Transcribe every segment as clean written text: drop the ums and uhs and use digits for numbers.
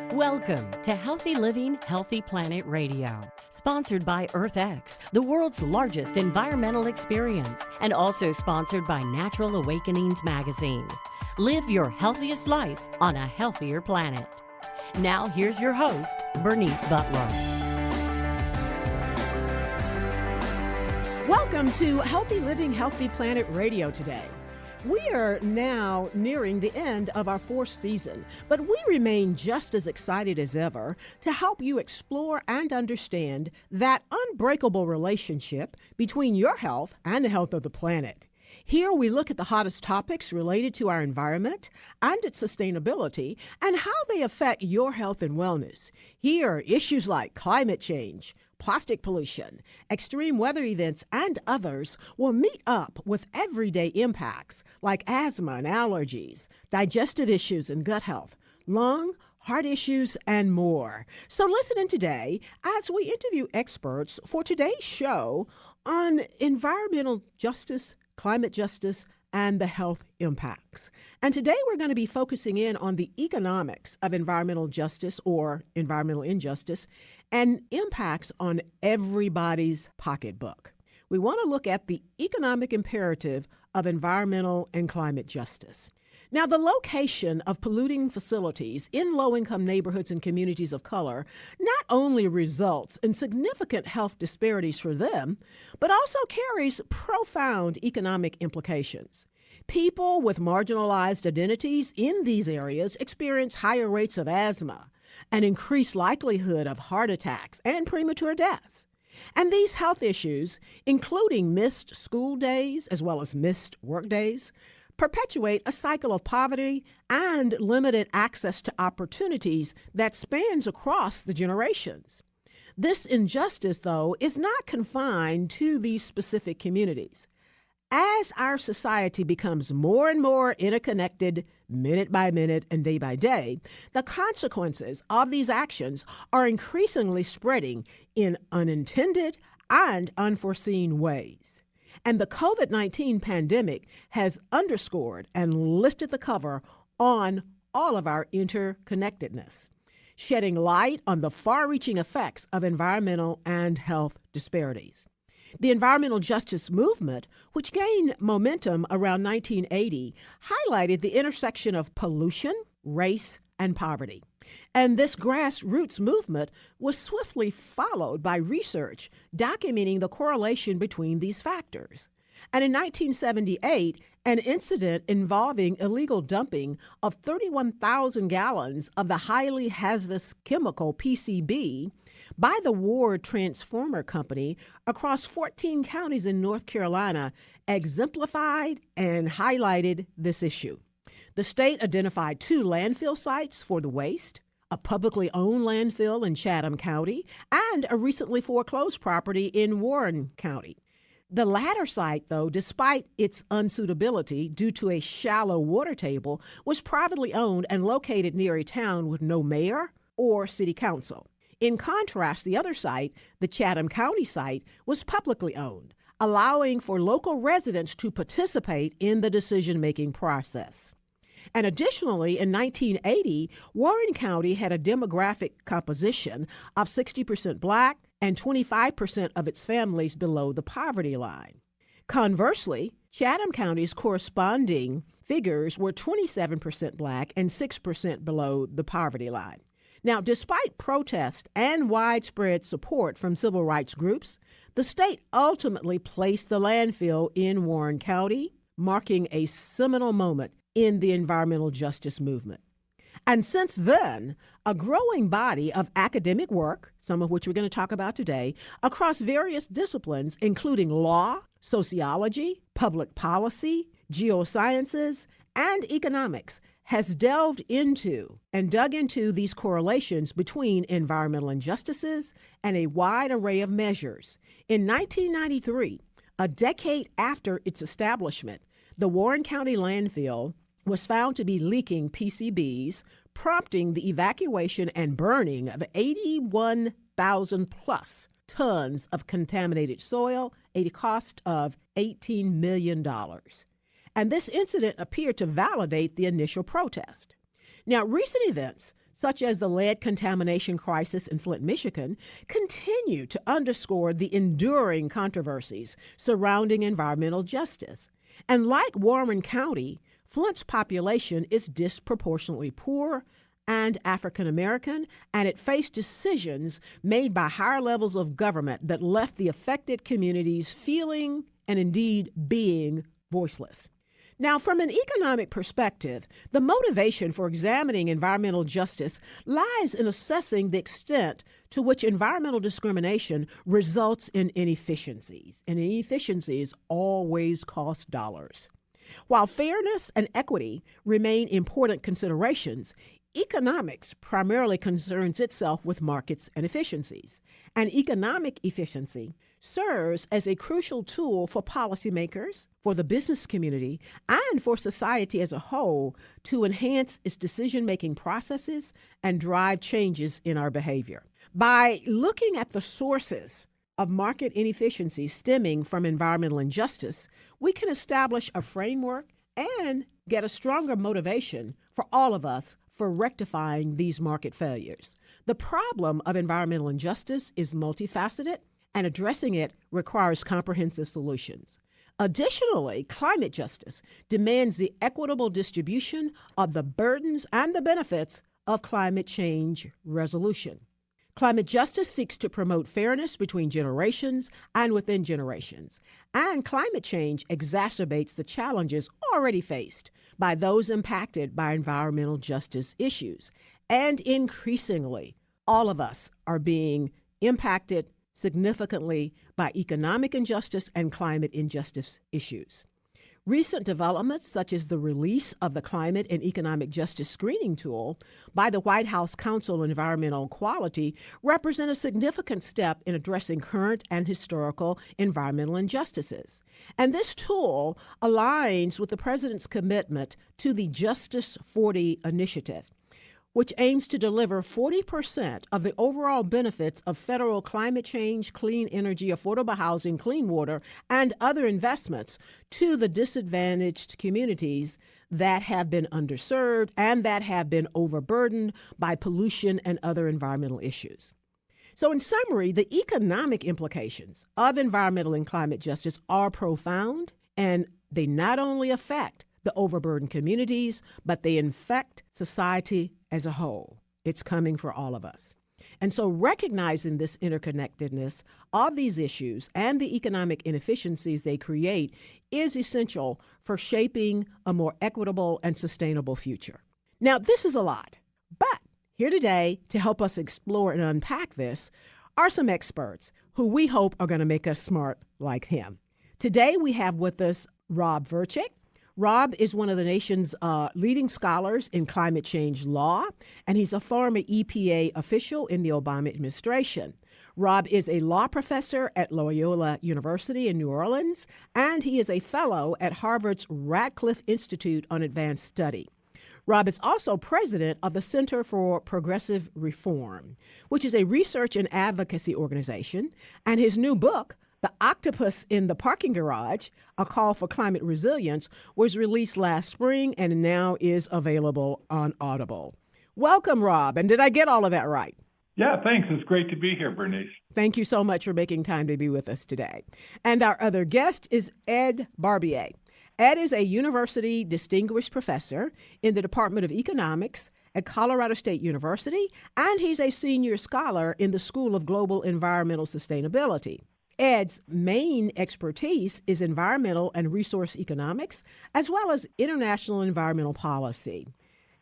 Welcome to Healthy Living, Healthy Planet Radio, sponsored by EarthX, the world's largest environmental experience, and also sponsored by Natural Awakenings magazine. Live your healthiest life on a healthier planet. Now here's your host, Bernice Butler. Welcome to Healthy Living, Healthy Planet Radio today. We are now nearing the end of our fourth season, but we remain just as excited as ever to help you explore and understand that unbreakable relationship between your health and the health of the planet. Here we look at the hottest topics related to our environment and its sustainability and how they affect your health and wellness. Here, issues like climate change, plastic pollution, extreme weather events, and others will meet up with everyday impacts like asthma and allergies, digestive issues and gut health, lung, heart issues, and more. So listen in today as we interview experts for today's show on environmental justice, climate justice, and the health impacts. And today we're going to be focusing in on the economics of environmental justice or environmental injustice and impacts on everybody's pocketbook. We want to look at the economic imperative of environmental and climate justice. Now, the location of polluting facilities in low-income neighborhoods and communities of color not only results in significant health disparities for them, but also carries profound economic implications. People with marginalized identities in these areas experience higher rates of asthma, an increased likelihood of heart attacks and premature deaths. And these health issues, including missed school days as well as missed work days, perpetuate a cycle of poverty and limited access to opportunities that spans across the generations. This injustice, though, is not confined to these specific communities. As our society becomes more and more interconnected minute by minute and day by day, the consequences of these actions are increasingly spreading in unintended and unforeseen ways. And the COVID-19 pandemic has underscored and lifted the cover on all of our interconnectedness, shedding light on the far-reaching effects of environmental and health disparities. The environmental justice movement, which gained momentum around 1980, highlighted the intersection of pollution, race, and poverty. And this grassroots movement was swiftly followed by research documenting the correlation between these factors. And in 1978, an incident involving illegal dumping of 31,000 gallons of the highly hazardous chemical PCB by the Ward Transformer Company across 14 counties in North Carolina exemplified and highlighted this issue. The state identified 2 landfill sites for the waste, a publicly owned landfill in Chatham County, and a recently foreclosed property in Warren County. The latter site, though, despite its unsuitability due to a shallow water table, was privately owned and located near a town with no mayor or city council. In contrast, the other site, the Chatham County site, was publicly owned, allowing for local residents to participate in the decision-making process. And additionally, in 1980, Warren County had a demographic composition of 60% Black and 25% of its families below the poverty line. Conversely, Chatham County's corresponding figures were 27% Black and 6% below the poverty line. Now, despite protest and widespread support from civil rights groups, the state ultimately placed the landfill in Warren County, marking a seminal moment in the environmental justice movement. And since then, a growing body of academic work, some of which we're going to talk about today, across various disciplines, including law, sociology, public policy, geosciences, and economics, has delved into and dug into these correlations between environmental injustices and a wide array of measures. In 1993, a decade after its establishment, the Warren County landfill was found to be leaking PCBs, prompting the evacuation and burning of 81,000 plus tons of contaminated soil at a cost of $18 million. And this incident appeared to validate the initial protest. Now, recent events, such as the lead contamination crisis in Flint, Michigan, continue to underscore the enduring controversies surrounding environmental justice. And like Warren County, Flint's population is disproportionately poor and African American, and it faced decisions made by higher levels of government that left the affected communities feeling and indeed being voiceless. Now, from an economic perspective, the motivation for examining environmental justice lies in assessing the extent to which environmental discrimination results in inefficiencies, and inefficiencies always cost dollars. While fairness and equity remain important considerations, economics primarily concerns itself with markets and efficiencies, and economic efficiency serves as a crucial tool for policymakers, for the business community, and for society as a whole to enhance its decision-making processes and drive changes in our behavior. By looking at the sources of market inefficiencies stemming from environmental injustice, we can establish a framework and get a stronger motivation for all of us for rectifying these market failures. The problem of environmental injustice is multifaceted, and addressing it requires comprehensive solutions. Additionally, climate justice demands the equitable distribution of the burdens and the benefits of climate change resolution. Climate justice seeks to promote fairness between generations and within generations, and climate change exacerbates the challenges already faced by those impacted by environmental justice issues. And increasingly, all of us are being impacted significantly by economic injustice and climate injustice issues. Recent developments, such as the release of the Climate and Economic Justice Screening Tool by the White House Council on Environmental Quality, represent a significant step in addressing current and historical environmental injustices. And this tool aligns with the President's commitment to the Justice 40 initiative, which aims to deliver 40% of the overall benefits of federal climate change, clean energy, affordable housing, clean water, and other investments to the disadvantaged communities that have been underserved and that have been overburdened by pollution and other environmental issues. So in summary, the economic implications of environmental and climate justice are profound, and they not only affect the overburdened communities, but they infect society as a whole. It's coming for all of us. And so recognizing this interconnectedness of these issues and the economic inefficiencies they create is essential for shaping a more equitable and sustainable future. Now, this is a lot, but here today to help us explore and unpack this are some experts who we hope are going to make us smart like him. Today, we have with us Rob Verchick. Rob is one of the nation's leading scholars in climate change law, and he's a former EPA official in the Obama administration. Rob is a law professor at Loyola University in New Orleans, and he is a fellow at Harvard's Radcliffe Institute on Advanced Study. Rob is also president of the Center for Progressive Reform, which is a research and advocacy organization, and his new book, The Octopus in the Parking Garage, A Call for Climate Resilience, was released last spring and now is available on Audible. Welcome, Rob. And did I get all of that right? Yeah, thanks. It's great to be here, Bernice. Thank you so much for making time to be with us today. And our other guest is Ed Barbier. Ed is a university distinguished professor in the Department of Economics at Colorado State University, and he's a senior scholar in the School of Global Environmental Sustainability. Ed's main expertise is environmental and resource economics, as well as international environmental policy.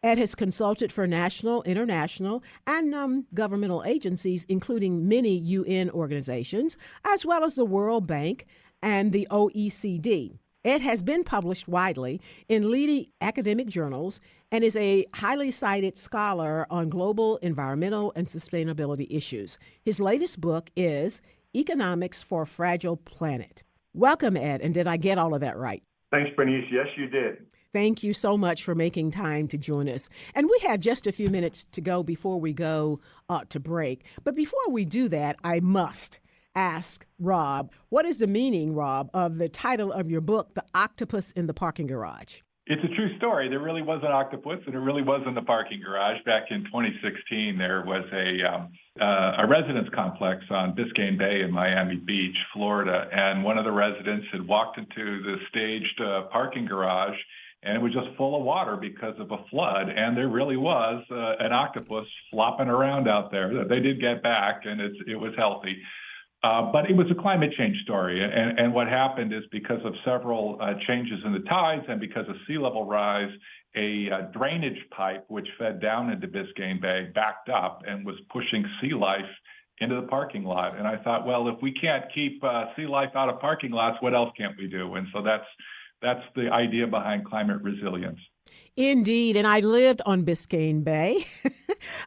Ed has consulted for national, international, and governmental agencies, including many UN organizations, as well as the World Bank and the OECD. Ed has been published widely in leading academic journals and is a highly cited scholar on global environmental and sustainability issues. His latest book is Economics for a Fragile Planet. Welcome, Ed, and did I get all of that right? Thanks, Bernice. Yes, you did. Thank you so much for making time to join us. And we have just a few minutes to go before we go to break. But before we do that, I must ask Rob, what is the meaning, Rob, of the title of your book, The Octopus in the Parking Garage? It's a true story. There really was an octopus, and it really was in the parking garage. Back in 2016, there was a residence complex on Biscayne Bay in Miami Beach, Florida, and one of the residents had walked into the staged parking garage, and it was just full of water because of a flood, and there really was an octopus flopping around out there. They did get back, and it was healthy. But it was a climate change story. And what happened is because of several changes in the tides and because of sea level rise, a drainage pipe which fed down into Biscayne Bay backed up and was pushing sea life into the parking lot. And I thought, well, if we can't keep sea life out of parking lots, what else can't we do? And so that's the idea behind climate resilience. Indeed, and I lived on Biscayne Bay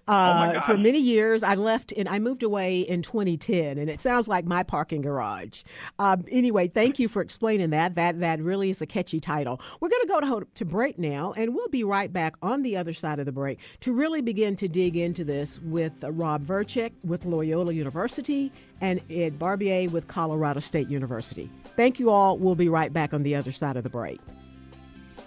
for many years. I moved away in 2010, and it sounds like my parking garage. Anyway, thank you for explaining that. That really is a catchy title. We're going to go to break now, and we'll be right back on the other side of the break to really begin to dig into this with Rob Verchick with Loyola University and Ed Barbier with Colorado State University. Thank you all. We'll be right back on the other side of the break.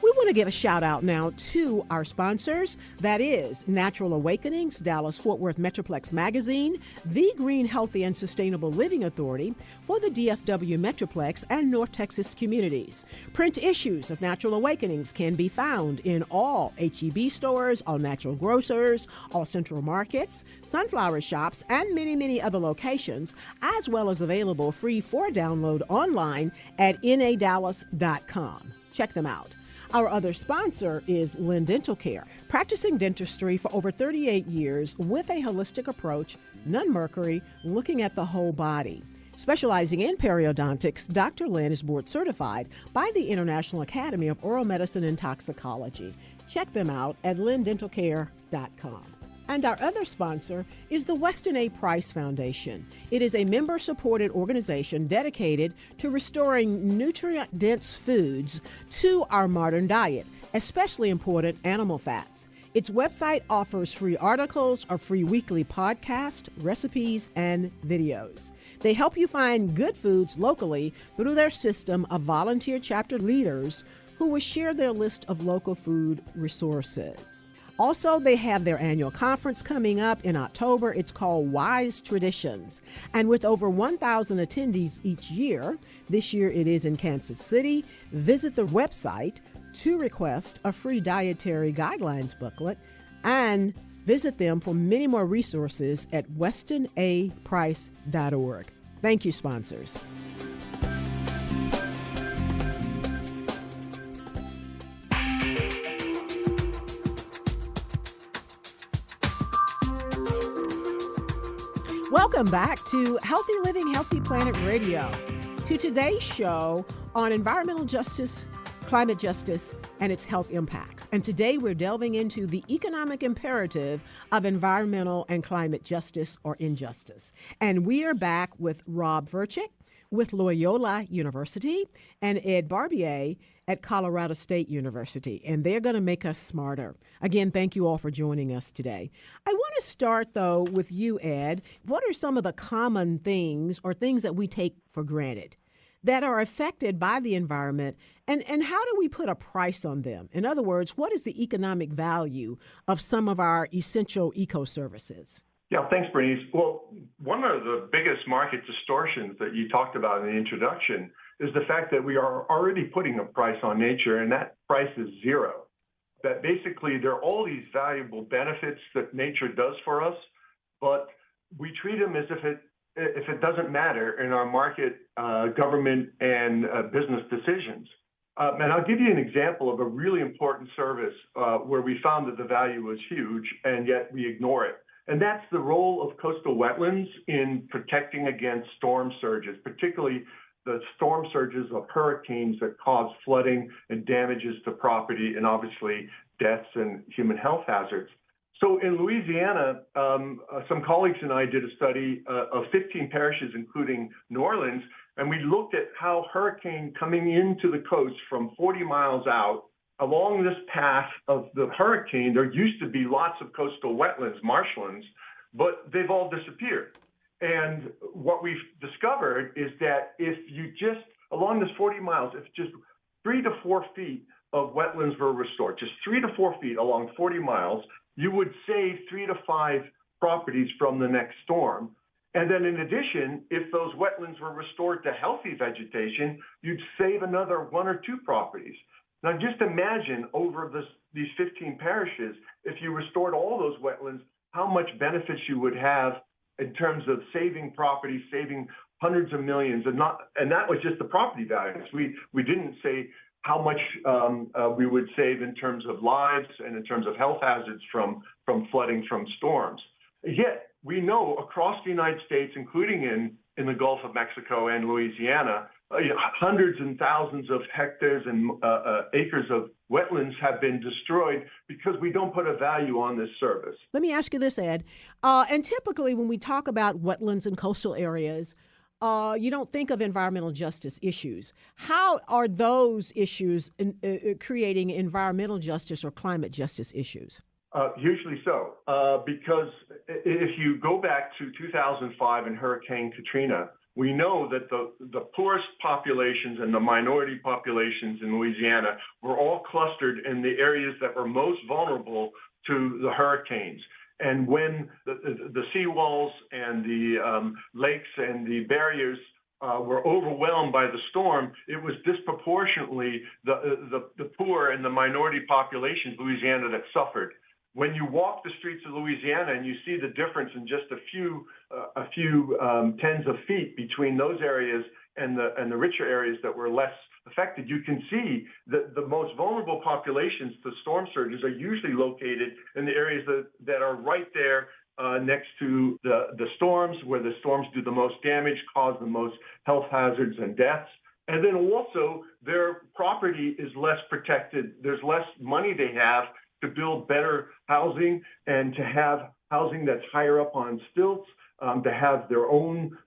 We want to give a shout out now to our sponsors. That is Natural Awakenings, Dallas-Fort Worth Metroplex Magazine, the Green, Healthy, and Sustainable Living Authority for the DFW Metroplex and North Texas communities. Print issues of Natural Awakenings can be found in all H-E-B stores, all natural grocers, all central markets, sunflower shops, and many, many other locations, as well as available free for download online at nadallas.com. Check them out. Our other sponsor is Lynn Dental Care, practicing dentistry for over 38 years with a holistic approach, none mercury, looking at the whole body. Specializing in periodontics, Dr. Lynn is board certified by the International Academy of Oral Medicine and Toxicology. Check them out at lynndentalcare.com. And our other sponsor is the Weston A. Price Foundation. It is a member-supported organization dedicated to restoring nutrient-dense foods to our modern diet, especially important animal fats. Its website offers free articles, a free weekly podcast, recipes, and videos. They help you find good foods locally through their system of volunteer chapter leaders who will share their list of local food resources. Also, they have their annual conference coming up in October. It's called Wise Traditions. And with over 1,000 attendees each year, this year it is in Kansas City, visit the website to request a free dietary guidelines booklet and visit them for many more resources at westonaprice.org. Thank you, sponsors. Welcome back to Healthy Living, Healthy Planet Radio, to today's show on environmental justice, climate justice, and its health impacts. And today we're delving into the economic imperative of environmental and climate justice or injustice. And we are back with Rob Verchick with Loyola University and Ed Barbier at Colorado State University, and they're going to make us smarter. Again, thank you all for joining us today. I want to start, though, with you, Ed. What are some of the common things or things that we take for granted that are affected by the environment, and how do we put a price on them? In other words, what is the economic value of some of our essential eco-services? Yeah, thanks, Bernice. Well, one of the biggest market distortions that you talked about in the introduction is the fact that we are already putting a price on nature, and that price is zero. That basically there are all these valuable benefits that nature does for us, but we treat them as if it doesn't matter in our market, government, and business decisions. And I'll give you an example of a really important service where we found that the value was huge, and yet we ignore it. And that's the role of coastal wetlands in protecting against storm surges, particularly the storm surges of hurricanes that cause flooding and damages to property and obviously deaths and human health hazards. So in Louisiana, some colleagues and I did a study of 15 parishes, including New Orleans, and we looked at how hurricane coming into the coast from 40 miles out, along this path of the hurricane, there used to be lots of coastal wetlands, marshlands, but they've all disappeared. And what we've discovered is that if you just, along this 40 miles, if just 3 to 4 feet of wetlands were restored, just 3 to 4 feet along 40 miles, you would save 3 to 5 properties from the next storm. And then in addition, if those wetlands were restored to healthy vegetation, you'd save another 1 or 2 properties. Now just imagine over these 15 parishes, if you restored all those wetlands, how much benefits you would have in terms of saving property, saving hundreds of millions, and that was just the property values. We didn't say how much we would save in terms of lives and in terms of health hazards from flooding from storms. Yet we know across the United States, including in the Gulf of Mexico and Louisiana, hundreds and thousands of hectares and acres of wetlands have been destroyed because we don't put a value on this service. Let me ask you this, Ed. And typically when we talk about wetlands and coastal areas, you don't think of environmental justice issues. How are those issues creating environmental justice or climate justice issues? Hugely so, because if you go back to 2005 and Hurricane Katrina, we know that the poorest populations and the minority populations in Louisiana were all clustered in the areas that were most vulnerable to the hurricanes. And when the seawalls and the lakes and the barriers were overwhelmed by the storm, it was disproportionately the poor and the minority populations in Louisiana that suffered. When you walk the streets of Louisiana and you see the difference in just a few tens of feet between those areas and the richer areas that were less affected, you can see that the most vulnerable populations to storm surges are usually located in the areas that are right there next to the storms, where the storms do the most damage, cause the most health hazards and deaths. And then also their property is less protected. There's less money they have to build better housing and to have housing that's higher up on stilts, to have their own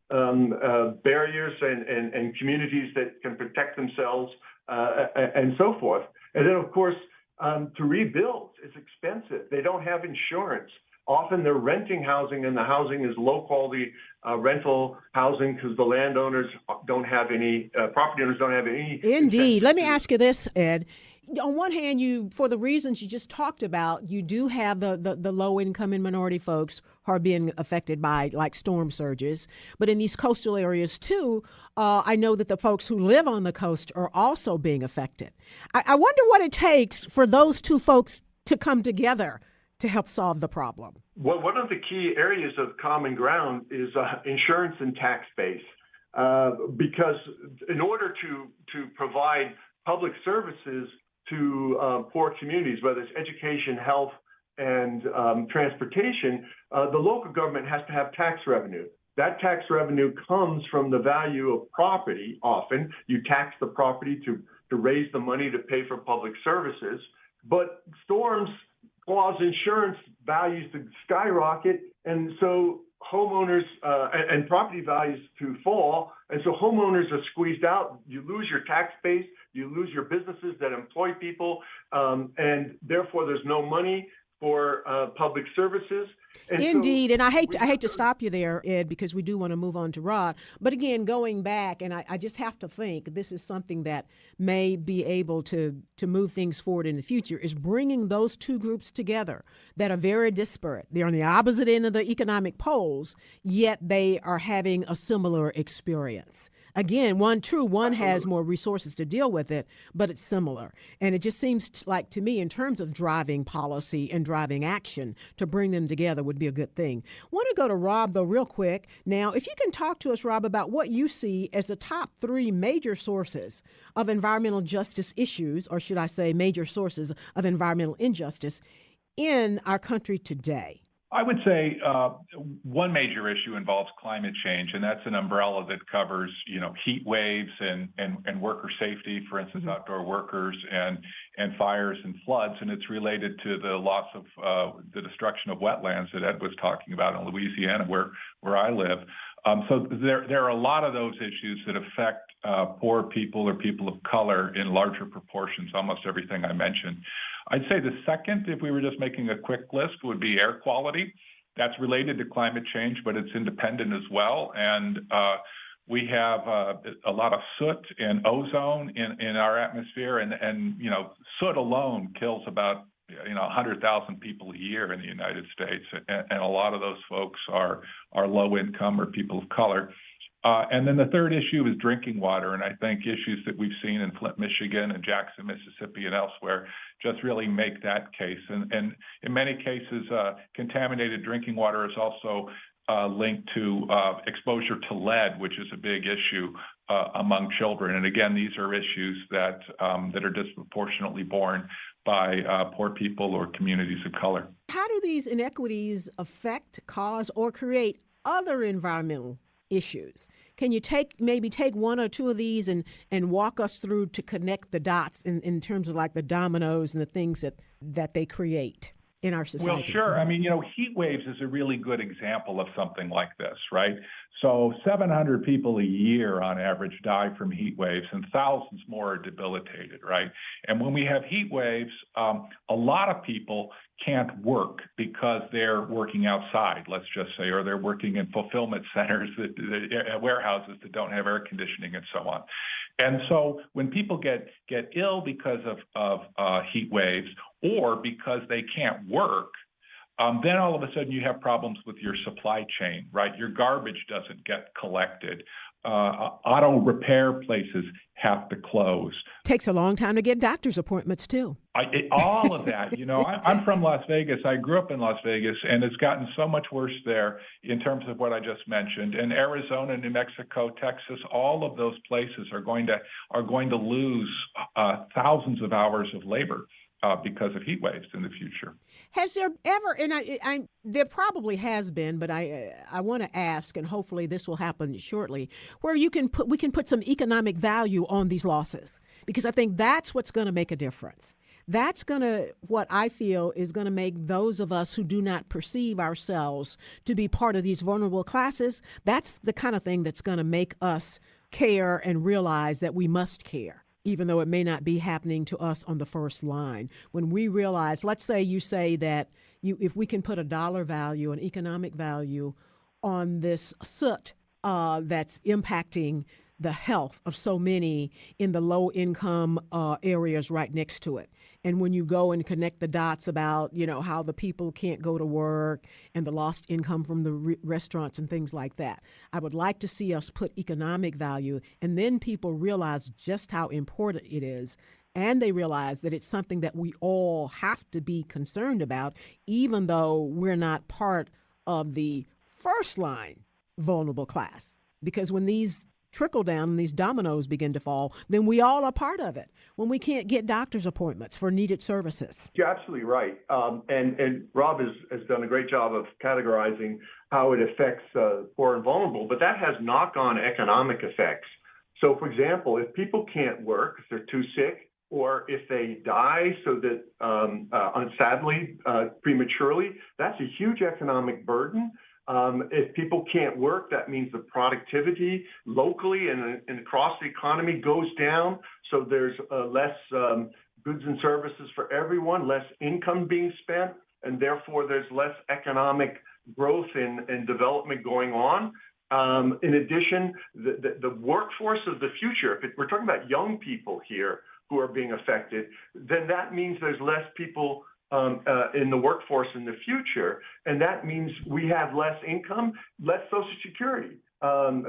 barriers and communities that can protect themselves and so forth. And then, of course, to rebuild is expensive. They don't have insurance. Often they're renting housing, and the housing is low-quality rental housing because the landowners don't have any, property owners don't have any. Indeed. Let me ask you this, Ed. On one hand, you, for the reasons you just talked about, you do have the low-income and minority folks who are being affected by like storm surges. But in these coastal areas too, I know that the folks who live on the coast are also being affected. I wonder what it takes for those two folks to come together to help solve the problem. Well, one of the key areas of common ground is insurance and tax base, because in order to provide public services to poor communities, whether it's education, health, and transportation, the local government has to have tax revenue. That tax revenue comes from the value of property. Often you tax the property to raise the money to pay for public services, but storms cause insurance values to skyrocket, and so homeowners and property values to fall, and so homeowners are squeezed out. You lose your tax base, you lose your businesses that employ people, and therefore there's no money for public services. And indeed, and I hate to stop you there, Ed, because we do want to move on to Rod. But again, going back, and I just have to think this is something that may be able to move things forward in the future, is bringing those two groups together that are very disparate. They're on the opposite end of the economic poles, yet they are having a similar experience. Again, one has more resources to deal with it, but it's similar. And it just seems like to me, in terms of driving policy and driving action, to bring them together would be a good thing. I want to go to Rob, though, real quick. Now, if you can talk to us, Rob, about what you see as the top 3 major sources of environmental justice issues, or should I say major sources of environmental injustice in our country today. I would say one major issue involves climate change, and that's an umbrella that covers, heat waves and worker safety, for instance, outdoor workers and fires and floods. And it's related to the loss of the destruction of wetlands that Ed was talking about in Louisiana, where I live. So there are a lot of those issues that affect poor people or people of color in larger proportions, almost everything I mentioned. I'd say the second, if we were just making a quick list, would be air quality. That's related to climate change, but it's independent as well. And We have a lot of soot and ozone in our atmosphere, and soot alone kills about 100,000 people a year in the United States, and a lot of those folks are low income or people of color. And then the third issue is drinking water, and I think issues that we've seen in Flint, Michigan, and Jackson, Mississippi, and elsewhere just really make that case. And in many cases, contaminated drinking water is also linked to exposure to lead, which is a big issue among children. And again, these are issues that are disproportionately borne by poor people or communities of color. How do these inequities affect, cause, or create other environmental issues? Can you maybe take one or two of these and walk us through to connect the dots in terms of like the dominoes and the things that they create in our society? Well, sure. I mean, heat waves is a really good example of something like this, right? So 700 people a year on average die from heat waves, and thousands more are debilitated, right? And when we have heat waves, a lot of people can't work because they're working outside, let's just say, or they're working in fulfillment centers, warehouses that don't have air conditioning and so on. And so when people get ill because of heat waves or because they can't work, then all of a sudden you have problems with your supply chain, right? Your garbage doesn't get collected. Auto repair places have to close. Takes a long time to get doctor's appointments, too. All of that. I'm from Las Vegas. I grew up in Las Vegas, and it's gotten so much worse there in terms of what I just mentioned. And Arizona, New Mexico, Texas, all of those places are going to lose thousands of hours of labor because of heat waves in the future. Has there ever, and there probably has been, but I want to ask, and hopefully this will happen shortly, where we can put some economic value on these losses, because I think that's what's going to make a difference. That's what I feel is going to make those of us who do not perceive ourselves to be part of these vulnerable classes, that's the kind of thing that's going to make us care and realize that we must care, even though it may not be happening to us on the first line. When we realize, let's say you say that if we can put a dollar value, an economic value on this soot that's impacting the health of so many in the low-income areas right next to it. And when you go and connect the dots about, how the people can't go to work and the lost income from the restaurants and things like that, I would like to see us put economic value, and then people realize just how important it is. And they realize that it's something that we all have to be concerned about, even though we're not part of the first line vulnerable class. Because when these trickle down and these dominoes begin to fall, then we all are part of it when we can't get doctor's appointments for needed services. You're absolutely right. And Rob has done a great job of categorizing how it affects poor and vulnerable, but that has knock-on economic effects. So, for example, if people can't work, if they're too sick, or if they die so that, sadly, prematurely, that's a huge economic burden. If people can't work, that means the productivity locally and across the economy goes down. So there's less goods and services for everyone, less income being spent, and therefore there's less economic growth and development going on. In addition, the workforce of the future, if we're talking about young people here who are being affected, then that means there's less people in the workforce in the future, and that means we have less income, less Social Security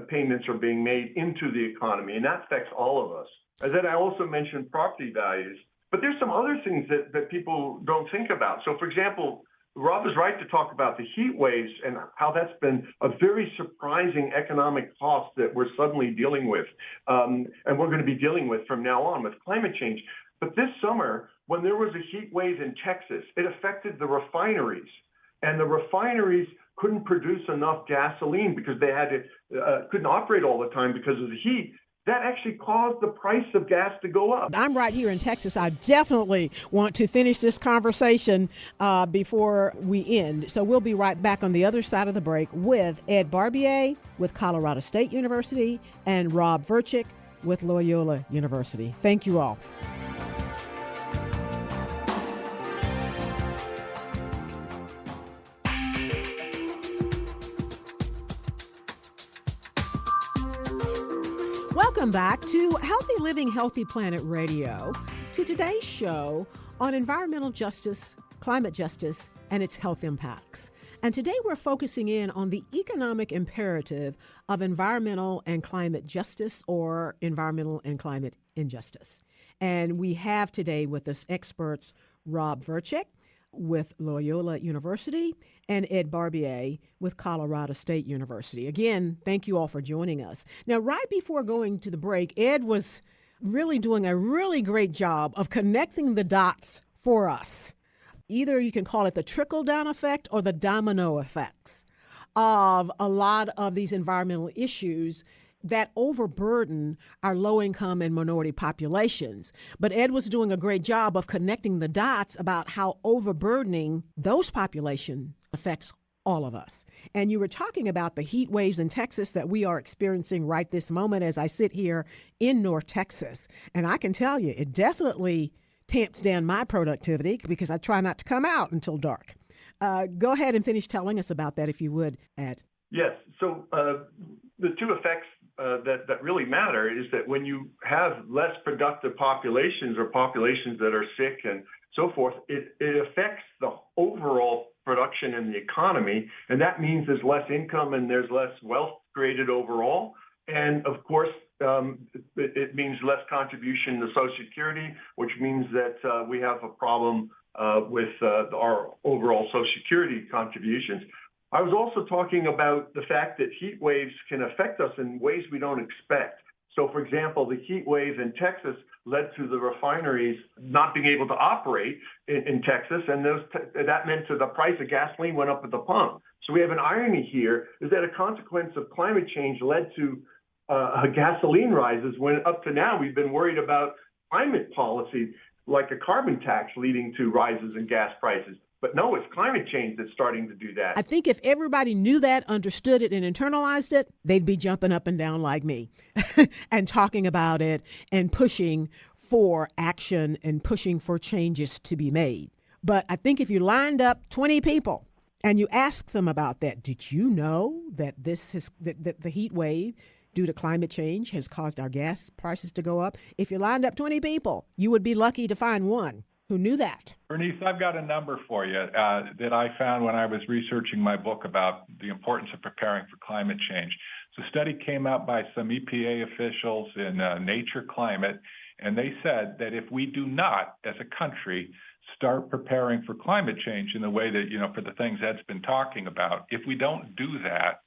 payments are being made into the economy, and that affects all of us. And then I also mentioned property values, but there's some other things that people don't think about. So, for example, Rob is right to talk about the heat waves and how that's been a very surprising economic cost that we're suddenly dealing with, and we're going to be dealing with from now on with climate change. But this summer, when there was a heat wave in Texas, it affected the refineries, and the refineries couldn't produce enough gasoline because they couldn't operate all the time because of the heat. That actually caused the price of gas to go up. I'm right here in Texas. I definitely want to finish this conversation before we end. So we'll be right back on the other side of the break with Ed Barbier with Colorado State University and Rob Verchick with Loyola University. Thank you all. Welcome back to Healthy Living, Healthy Planet Radio, to today's show on environmental justice, climate justice, and its health impacts. And today we're focusing in on the economic imperative of environmental and climate justice, or environmental and climate injustice. And we have today with us experts Rob Verchick with Loyola University and Ed Barbier with Colorado State University. Again, thank you all for joining us. Now, right before going to the break, Ed was really doing a really great job of connecting the dots for us. Either you can call it the trickle-down effect or the domino effects of a lot of these environmental issues that overburden our low-income and minority populations. But Ed was doing a great job of connecting the dots about how overburdening those populations affects all of us. And you were talking about the heat waves in Texas that we are experiencing right this moment as I sit here in North Texas. And I can tell you, it definitely tamps down my productivity because I try not to come out until dark. Go ahead and finish telling us about that, if you would, Ed. Yes. So the two effects that really matter is that when you have less productive populations or populations that are sick and so forth, it affects the overall production in the economy. And that means there's less income and there's less wealth created overall. And of course, it means less contribution to Social Security, which means that we have a problem with our overall Social Security contributions. I was also talking about the fact that heat waves can affect us in ways we don't expect. So, for example, the heat wave in Texas led to the refineries not being able to operate in Texas, and that meant that the price of gasoline went up at the pump. So we have an irony here, is that a consequence of climate change led to gasoline rises, when up to now we've been worried about climate policy like a carbon tax leading to rises in gas prices. But no, it's climate change that's starting to do that. I think if everybody knew that, understood it, and internalized it, they'd be jumping up and down like me and talking about it and pushing for action and pushing for changes to be made. But I think if you lined up 20 people and you asked them about that, did you know that that the heat wave due to climate change has caused our gas prices to go up? If you lined up 20 people, you would be lucky to find one who knew that. Bernice, I've got a number for you that I found when I was researching my book about the importance of preparing for climate change. So a study came out by some EPA officials in Nature Climate, and they said that if we do not, as a country, start preparing for climate change in the way that, for the things Ed's been talking about, if we don't do that,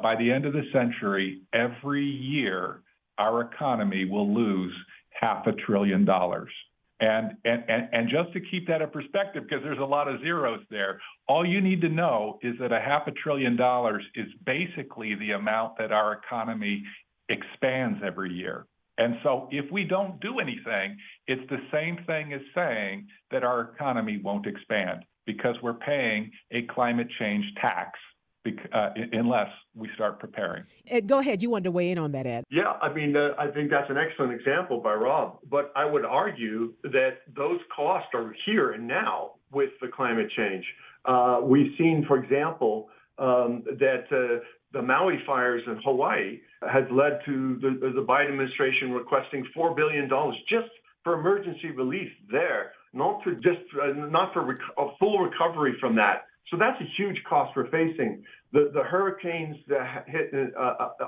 by the end of the century, every year, our economy will lose $500 billion. And just to keep that in perspective, because there's a lot of zeros there, all you need to know is that $500 billion is basically the amount that our economy expands every year. And so if we don't do anything, it's the same thing as saying that our economy won't expand, because we're paying a climate change tax unless we start preparing. Ed, go ahead. You wanted to weigh in on that, Ed. Yeah, I think that's an excellent example by Rob. But I would argue that those costs are here and now with the climate change. We've seen, for example, that the Maui fires in Hawaii has led to the Biden administration requesting $4 billion just for emergency relief there, not for a full recovery from that. So that's a huge cost we're facing. The hurricanes that hit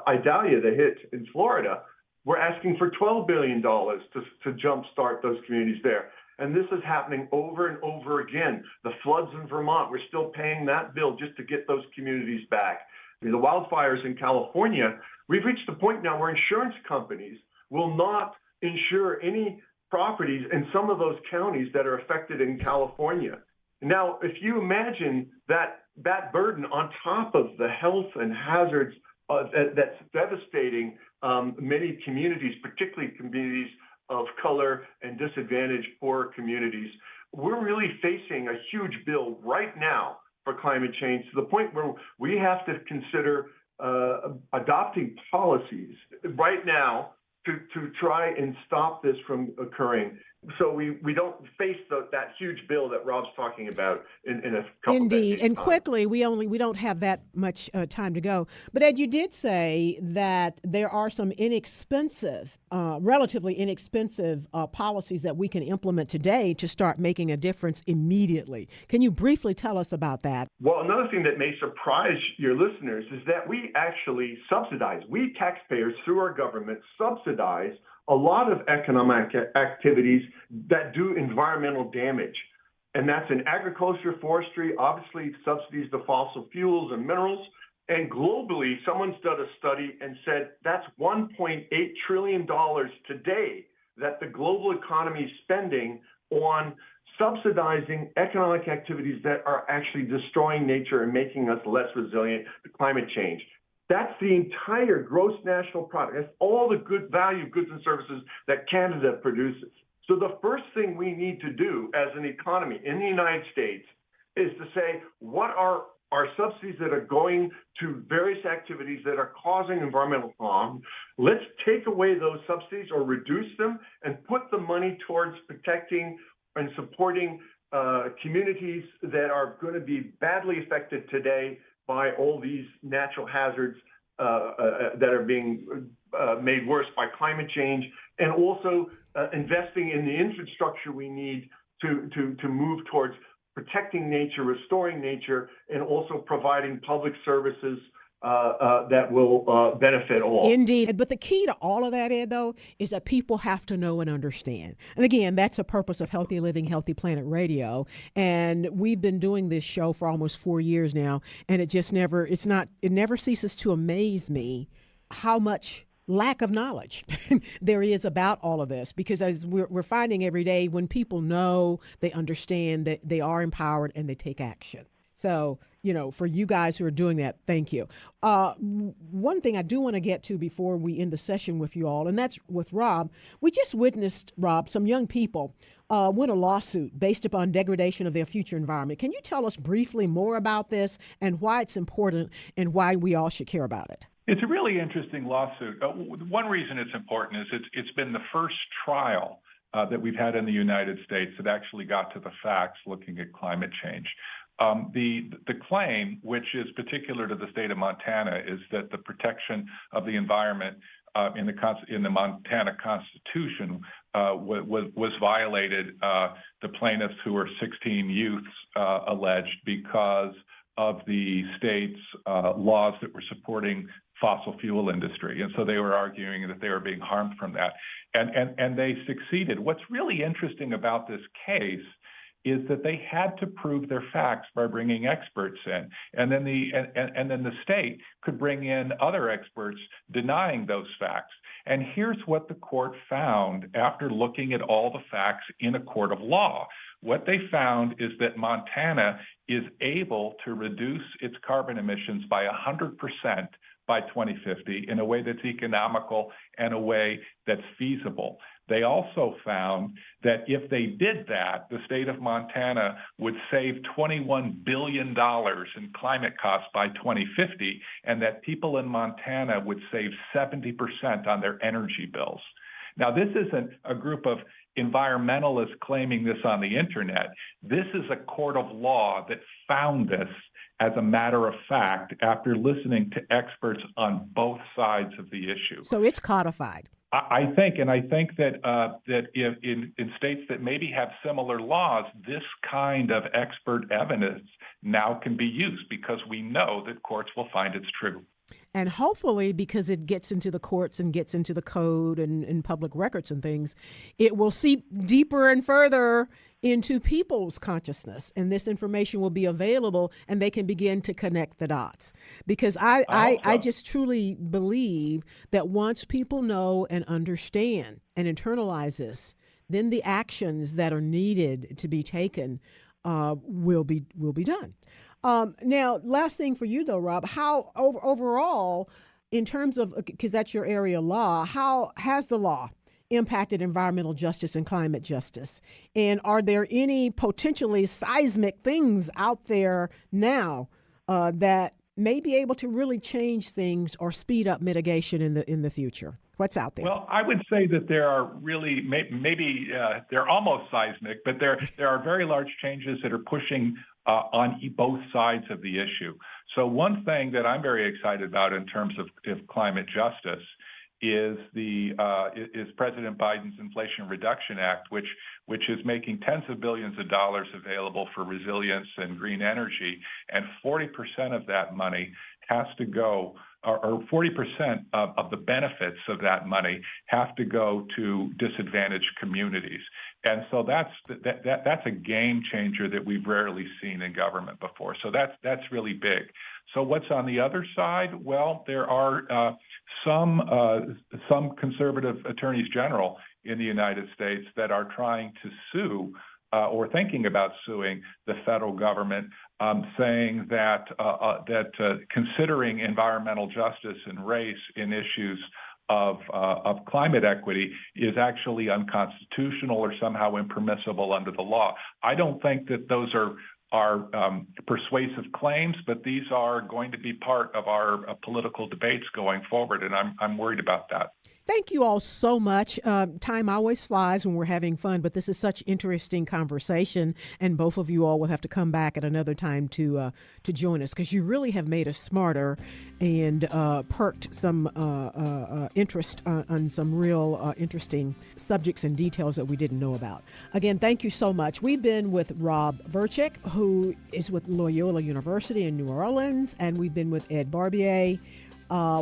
Idalia, that hit in Florida, we're asking for $12 billion to jumpstart those communities there. And this is happening over and over again. The floods in Vermont, we're still paying that bill just to get those communities back. The wildfires in California, we've reached a point now where insurance companies will not insure any properties in some of those counties that are affected in California. Now, if you imagine that burden on top of the health and hazards that's devastating many communities, particularly communities of color and disadvantaged poor communities, we're really facing a huge bill right now for climate change, to the point where we have to consider adopting policies right now to try and stop this from occurring. so we don't face that huge bill that Rob's talking about in a couple Indeed, decades and time. quickly, we don't have that much time to go. But Ed, you did say that there are some relatively inexpensive policies that we can implement today to start making a difference immediately. Can you briefly tell us about that? Well, another thing that may surprise your listeners is that we actually we taxpayers through our government subsidize a lot of economic activities that do environmental damage. And that's in agriculture, forestry, obviously subsidies to fossil fuels and minerals. And globally, someone's done a study and said that's $1.8 trillion today that the global economy is spending on subsidizing economic activities that are actually destroying nature and making us less resilient to climate change. That's the entire gross national product. That's all the good value goods and services that Canada produces. So the first thing we need to do as an economy in the United States is to say, what are our subsidies that are going to various activities that are causing environmental harm? Let's take away those subsidies or reduce them and put the money towards protecting and supporting communities that are going to be badly affected today by all these natural hazards that are being made worse by climate change, and also investing in the infrastructure we need to move towards protecting nature, restoring nature, and also providing public services that will benefit all. Indeed. But the key to all of that, Ed, though, is that people have to know and understand. And again, that's the purpose of Healthy Living, Healthy Planet Radio. And we've been doing this show for almost 4 years now. And it never ceases to amaze me how much lack of knowledge there is about all of this, because as we're finding every day, when people know, they understand, that they are empowered and they take action. So, for you guys who are doing that, thank you. One thing I do want to get to before we end the session with you all, and that's with Rob. We just witnessed, Rob, some young people win a lawsuit based upon degradation of their future environment. Can you tell us briefly more about this and why it's important and why we all should care about it? It's a really interesting lawsuit. One reason it's important is it's been the first trial that we've had in the United States that actually got to the facts looking at climate change. The claim, which is particular to the state of Montana, is that the protection of the environment in the Montana Constitution was violated. The plaintiffs, who are 16 youths, alleged because of the state's laws that were supporting fossil fuel industry. And so they were arguing that they were being harmed from that. And they succeeded. What's really interesting about this case is that they had to prove their facts by bringing experts in. And then the state could bring in other experts denying those facts. And here's what the court found after looking at all the facts in a court of law. What they found is that Montana is able to reduce its carbon emissions by 100% by 2050 in a way that's economical and a way that's feasible. They also found that if they did that, the state of Montana would save $21 billion in climate costs by 2050, and that people in Montana would save 70% on their energy bills. Now, this isn't a group of environmentalists claiming this on the internet. This is a court of law that found this as a matter of fact after listening to experts on both sides of the issue. So it's codified. I think that if in states that maybe have similar laws, this kind of expert evidence now can be used because we know that courts will find it's true. And hopefully, because it gets into the courts and gets into the code and public records and things, it will seep deeper and further into people's consciousness. And this information will be available and they can begin to connect the dots. Because I just truly believe that once people know and understand and internalize this, then the actions that are needed to be taken will be done. Now, last thing for you, though, Rob, how overall, in terms of, because that's your area of law, how has the law impacted environmental justice and climate justice? And are there any potentially seismic things out there now that may be able to really change things or speed up mitigation in the future? What's out there? Well, I would say that there are really maybe they're almost seismic, but there are very large changes that are pushing on both sides of the issue. So one thing that I'm very excited about in terms of climate justice is President Biden's Inflation Reduction Act, which is making tens of billions of dollars available for resilience and green energy, and 40% of that money has to go, or 40% of the benefits of that money have to go to disadvantaged communities. And so that's a game changer that we've rarely seen in government before. So that's really big. So what's on the other side? Well, there are some conservative attorneys general in the United States that are trying to sue or thinking about suing the federal government, saying that considering environmental justice and race in issues of climate equity is actually unconstitutional or somehow impermissible under the law. I don't think that those are persuasive claims, but these are going to be part of our political debates going forward, and I'm worried about that. Thank you all so much. Time always flies when we're having fun, but this is such interesting conversation, and both of you all will have to come back at another time to join us, because you really have made us smarter and perked some interest on some real interesting subjects and details that we didn't know about. Again, thank you so much. We've been with Rob Verchick, who is with Loyola University in New Orleans, and we've been with Ed Barbier,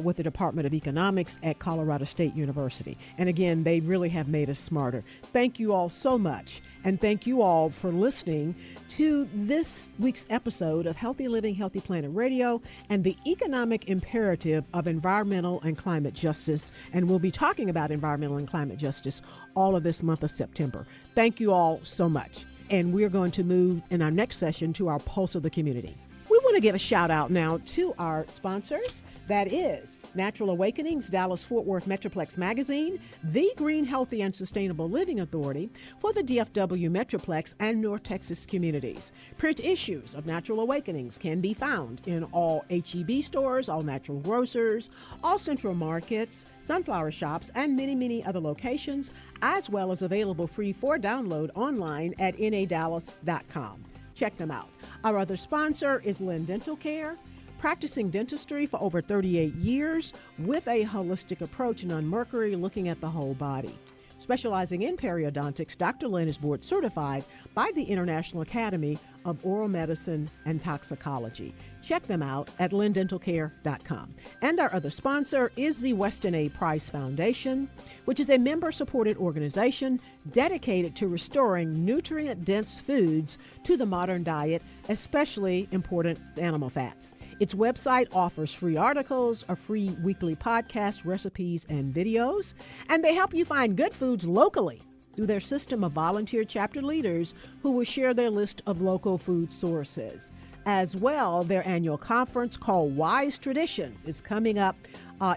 with the Department of Economics at Colorado State University. And again, they really have made us smarter. Thank you all so much. And thank you all for listening to this week's episode of Healthy Living, Healthy Planet Radio and the economic imperative of environmental and climate justice. And we'll be talking about environmental and climate justice all of this month of September. Thank you all so much. And we're going to move in our next session to our Pulse of the Community. We want to give a shout out now to our sponsors. That is Natural Awakenings, Dallas-Fort Worth Metroplex Magazine, the Green, Healthy, and Sustainable Living Authority for the DFW Metroplex and North Texas communities. Print issues of Natural Awakenings can be found in all H-E-B stores, all natural grocers, all central markets, sunflower shops, and many, many other locations, as well as available free for download online at nadallas.com. Check them out. Our other sponsor is Lynn Dental Care, practicing dentistry for over 38 years with a holistic approach and on mercury, looking at the whole body. Specializing in periodontics, Dr. Lynn is board certified by the International Academy of Oral Medicine and Toxicology. Check them out at lindentalcare.com. And our other sponsor is the Weston A. Price Foundation, which is a member-supported organization dedicated to restoring nutrient-dense foods to the modern diet, especially important animal fats. Its website offers free articles, a free weekly podcast, recipes, and videos, and they help you find good foods locally through their system of volunteer chapter leaders who will share their list of local food sources. As well, their annual conference called Wise Traditions is coming up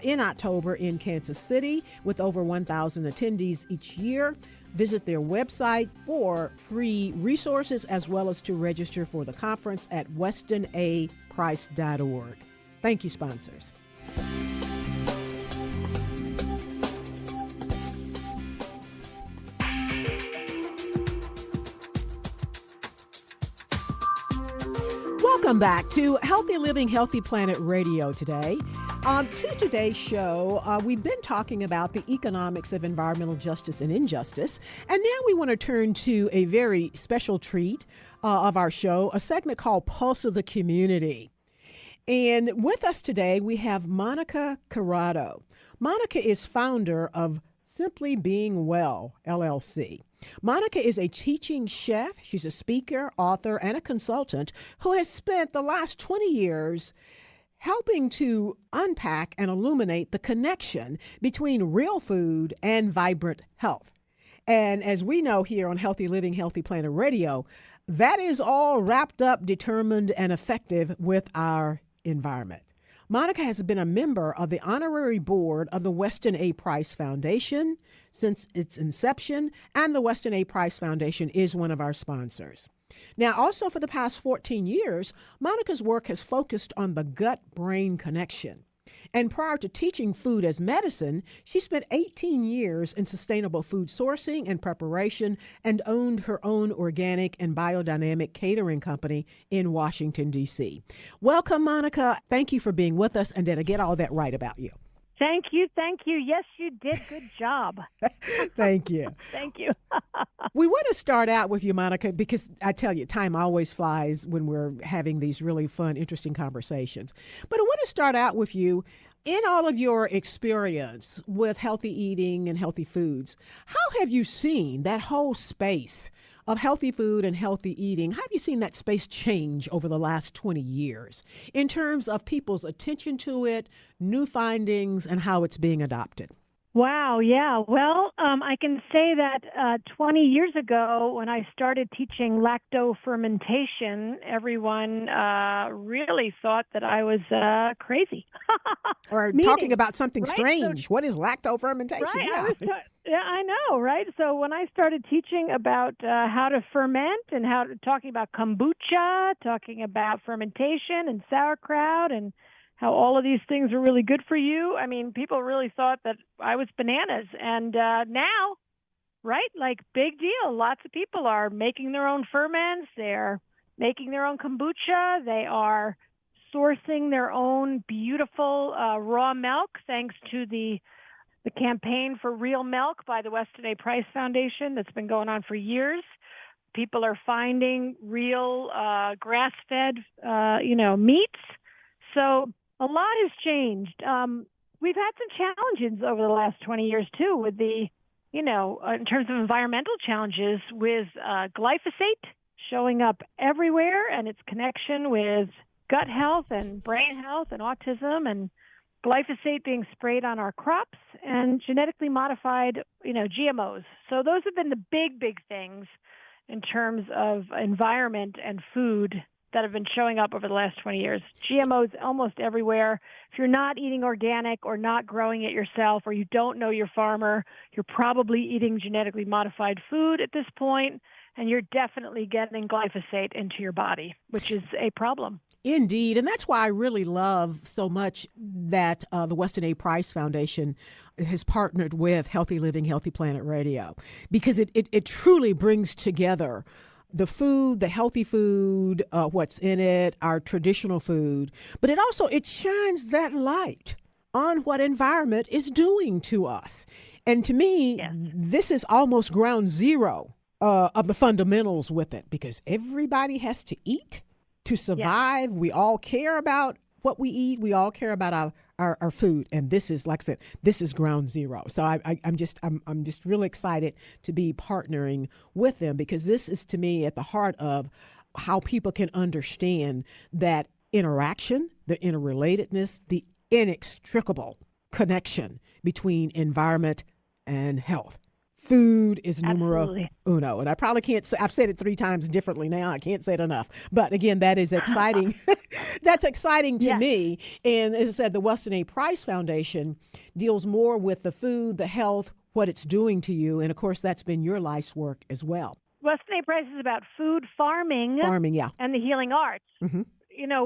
in October in Kansas City with over 1,000 attendees each year. Visit their website for free resources as well as to register for the conference at westonaprice.org. Thank you, sponsors. Welcome back to Healthy Living, Healthy Planet Radio today. To today's show, we've been talking about the economics of environmental justice and injustice, and now we want to turn to a very special treat of our show, a segment called Pulse of the Community. And with us today, we have Monica Corrado. Monica is founder of Simply Being Well, LLC. Monica is a teaching chef. She's a speaker, author, and a consultant who has spent the last 20 years helping to unpack and illuminate the connection between real food and vibrant health. And as we know here on Healthy Living, Healthy Planet Radio, that is all wrapped up, determined, and effective with our environment. Monica has been a member of the honorary board of the Weston A. Price Foundation since its inception, and the Weston A. Price Foundation is one of our sponsors. Now, also for the past 14 years, Monica's work has focused on the gut-brain connection. And prior to teaching food as medicine, she spent 18 years in sustainable food sourcing and preparation and owned her own organic and biodynamic catering company in Washington, D.C. Welcome, Monica. Thank you for being with us. And did I get all that right about you? Thank you. Thank you. Yes, you did. Good job. Thank you. Thank you. We want to start out with you, Monica, because I tell you, time always flies when we're having these really fun, interesting conversations. But I want to start out with you. In all of your experience with healthy eating and healthy foods, how have you seen that whole space of healthy food and healthy eating? How have you seen that space change over the last 20 years in terms of people's attention to it, new findings, and how it's being adopted? Wow. Yeah. Well, I can say that 20 years ago, when I started teaching lacto fermentation, everyone really thought that I was crazy. Or talking about something right? strange. What is lacto fermentation? Right. Yeah, I know, right? So when I started teaching about how to ferment and talking about kombucha, talking about fermentation and sauerkraut and how all of these things are really good for you, I mean, people really thought that I was bananas. And now, right, like big deal. Lots of people are making their own ferments. They're making their own kombucha. They are sourcing their own beautiful raw milk thanks to the campaign for real milk by the Weston A. Price Foundation that's been going on for years. People are finding real grass-fed, meats. So a lot has changed. We've had some challenges over the last 20 years, too, with in terms of environmental challenges with glyphosate showing up everywhere and its connection with gut health and brain health and autism, and glyphosate being sprayed on our crops, and genetically modified, GMOs. So those have been the big things in terms of environment and food that have been showing up over the last 20 years. GMOs almost everywhere. If you're not eating organic or not growing it yourself, or you don't know your farmer, you're probably eating genetically modified food at this point, and you're definitely getting glyphosate into your body, which is a problem. Indeed. And that's why I really love so much that the Weston A. Price Foundation has partnered with Healthy Living, Healthy Planet Radio, because it truly brings together the food, the healthy food, what's in it, our traditional food, but it shines that light on what environment is doing to us. And to me, Yes. This is almost ground zero of the fundamentals with it, because everybody has to eat to survive. Yeah. We all care about what we eat. We all care about our food. And this is, like I said, this is ground zero. So I'm just really excited to be partnering with them, because this is, to me, at the heart of how people can understand that interaction, the interrelatedness, the inextricable connection between environment and health. Food is numero uno. And I probably can't say, I've said it 3 times differently now. I can't say it enough. But again, that is exciting. That's exciting to me. And as I said, the Weston A. Price Foundation deals more with the food, the health, what it's doing to you. And of course, that's been your life's work as well. Weston A. Price is about food, farming, and the healing arts. Mm-hmm.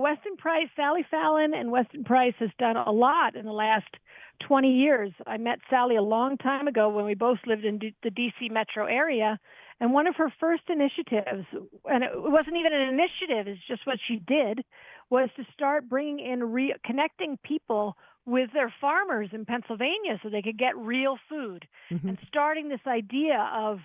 Weston Price, Sally Fallon and Weston Price has done a lot in the last 20 years. I met Sally a long time ago when we both lived in the D.C. metro area. And one of her first initiatives, and it wasn't even an initiative, it's just what she did, was to start bringing in connecting people with their farmers in Pennsylvania so they could get real food. Mm-hmm. And starting this idea of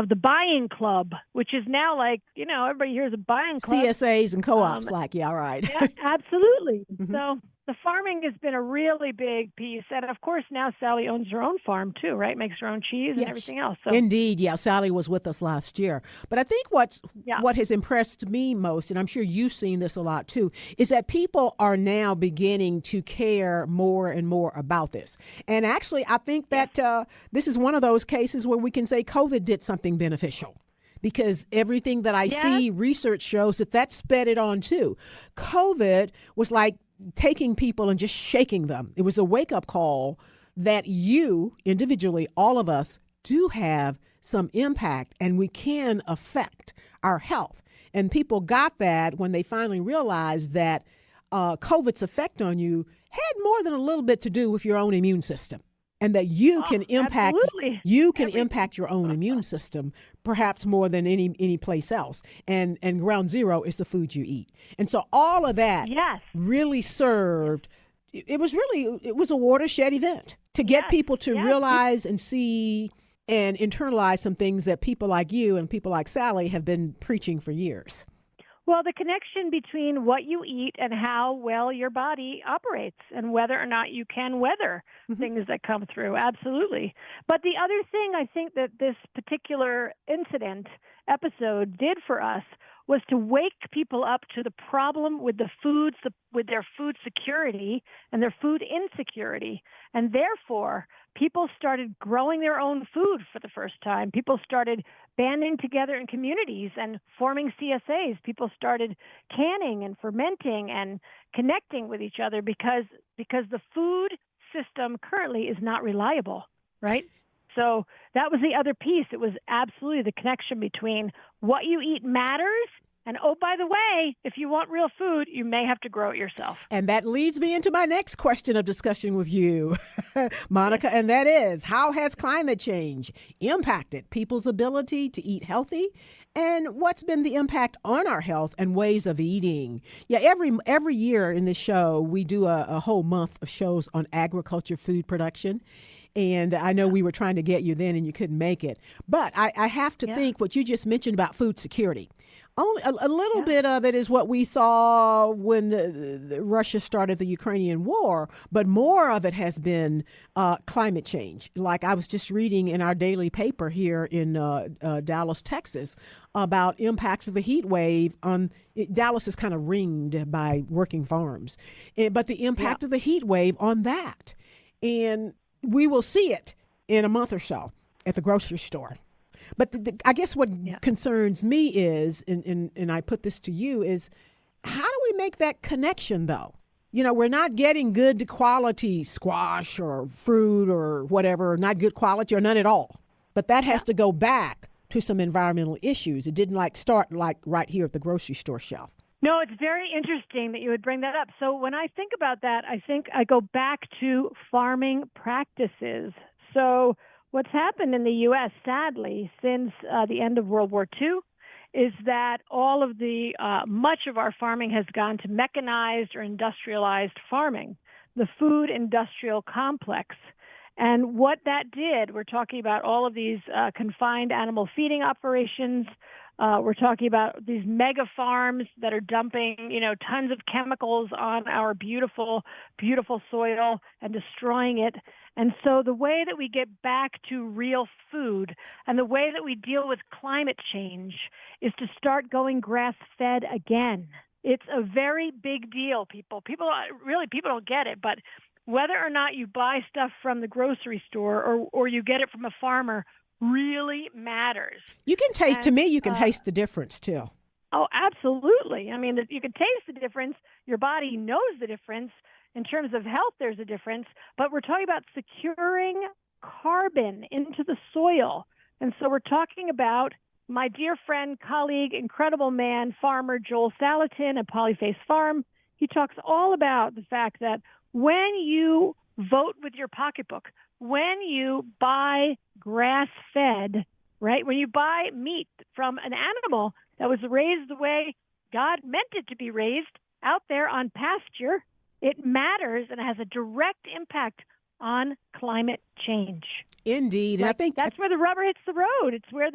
the buying club, which is now like, everybody hears of buying club. CSAs and co-ops, all right. Yeah, absolutely. Mm-hmm. So the farming has been a really big piece. And of course, now Sally owns her own farm too, right? Makes her own cheese and everything else. So. Indeed. Yeah. Sally was with us last year. But I think what has impressed me most, and I'm sure you've seen this a lot too, is that people are now beginning to care more and more about this. And actually, I think that this is one of those cases where we can say COVID did something beneficial. Because everything that I see, research shows that sped it on too. COVID was like taking people and just shaking them. It was a wake-up call that you, individually, all of us, do have some impact, and we can affect our health. And people got that when they finally realized that COVID's effect on you had more than a little bit to do with your own immune system, and that you can impact impact your own immune system perhaps more than any place else. And ground zero is the food you eat. And so all of that really served. It was a watershed event to get people to realize and see and internalize some things that people like you and people like Sally have been preaching for years. Well, the connection between what you eat and how well your body operates and whether or not you can weather things that come through. Absolutely. But the other thing I think that this particular episode did for us was to wake people up to the problem with with their food security and their food insecurity. And therefore, people started growing their own food for the first time. People started banding together in communities and forming CSAs. People started canning and fermenting and connecting with each other because the food system currently is not reliable, right? So that was the other piece. It was absolutely the connection between what you eat matters. And oh, by the way, if you want real food, you may have to grow it yourself. And that leads me into my next question of discussion with you, Monica, and that is, how has climate change impacted people's ability to eat healthy? And what's been the impact on our health and ways of eating? Yeah, every year in this show, we do a whole month of shows on agriculture, food production. And I know we were trying to get you then and you couldn't make it. But I have to think what you just mentioned about food security. Only a little bit of it is what we saw when Russia started the Ukrainian war, but more of it has been climate change. Like I was just reading in our daily paper here in Dallas, Texas, about impacts of the heat wave on Dallas is kind of ringed by working farms, but the impact of the heat wave on that. And we will see it in a month or so at the grocery store. But I guess what concerns me is, and I put this to you, is how do we make that connection, though? You know, we're not getting good quality squash or fruit or whatever, not good quality or none at all. But that has to go back to some environmental issues. It didn't start right here at the grocery store shelf. No, it's very interesting that you would bring that up. So when I think about that, I think I go back to farming practices. So what's happened in the U.S., sadly, since the end of World War II, is that all of the much of our farming has gone to mechanized or industrialized farming, the food industrial complex. And what that did, we're talking about all of these confined animal feeding operations. We're talking about these mega farms that are dumping, tons of chemicals on our beautiful, beautiful soil and destroying it. And so the way that we get back to real food and the way that we deal with climate change is to start going grass-fed again. It's a very big deal, people. People don't get it, but whether or not you buy stuff from the grocery store or you get it from a farmer really matters. You can taste, you can taste the difference too. Oh, absolutely. I mean, you can taste the difference. Your body knows the difference. In terms of health, there's a difference. But we're talking about securing carbon into the soil. And so we're talking about my dear friend, colleague, incredible man, farmer Joel Salatin at Polyface Farm. He talks all about the fact that when you vote with your pocketbook, when you buy grass-fed, right, when you buy meat from an animal that was raised the way God meant it to be raised out there on pasture, it matters and it has a direct impact on climate change. Indeed. And I think that's where the rubber hits the road. It's where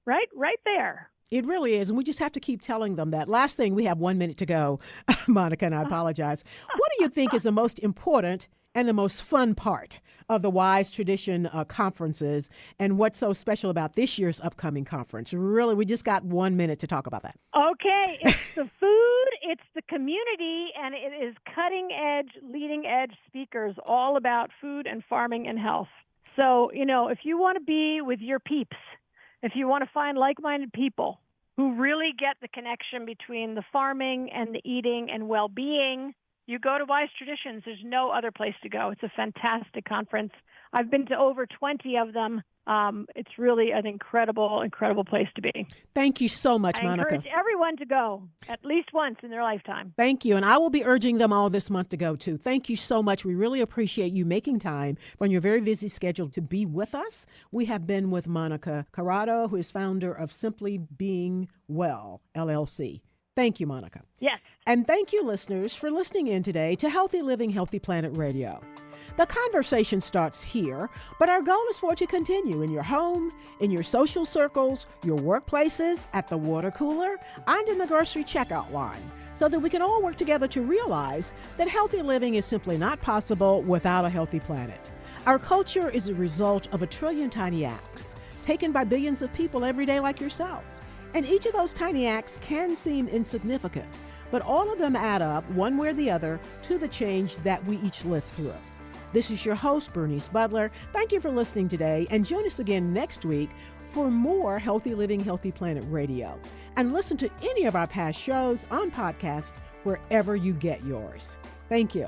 right there. It really is. And we just have to keep telling them that. Last thing, we have 1 minute to go, Monica, and I apologize. What do you think is the most important and the most fun part of the Wise Tradition conferences, and what's so special about this year's upcoming conference? Really, we just got 1 minute to talk about that. Okay, it's the food, it's the community, and it is cutting-edge, leading-edge speakers all about food and farming and health. So, if you want to be with your peeps, if you want to find like-minded people who really get the connection between the farming and the eating and well-being, you go to Wise Traditions. There's no other place to go. It's a fantastic conference. I've been to over 20 of them. It's really an incredible place to be. Thank you so much, Monica. I encourage everyone to go at least once in their lifetime. Thank you. And I will be urging them all this month to go, too. Thank you so much. We really appreciate you making time from your very busy schedule to be with us. We have been with Monica Corrado, who is founder of Simply Being Well, LLC. Thank you, Monica. Yes. And thank you, listeners, for listening in today to Healthy Living, Healthy Planet Radio. The conversation starts here, but our goal is for it to continue in your home, in your social circles, your workplaces, at the water cooler, and in the grocery checkout line, so that we can all work together to realize that healthy living is simply not possible without a healthy planet. Our culture is a result of 1 trillion tiny acts taken by billions of people every day like yourselves. And each of those tiny acts can seem insignificant, but all of them add up, one way or the other, to the change that we each live through. This is your host, Bernice Butler. Thank you for listening today, and join us again next week for more Healthy Living, Healthy Planet Radio. And listen to any of our past shows on podcast wherever you get yours. Thank you.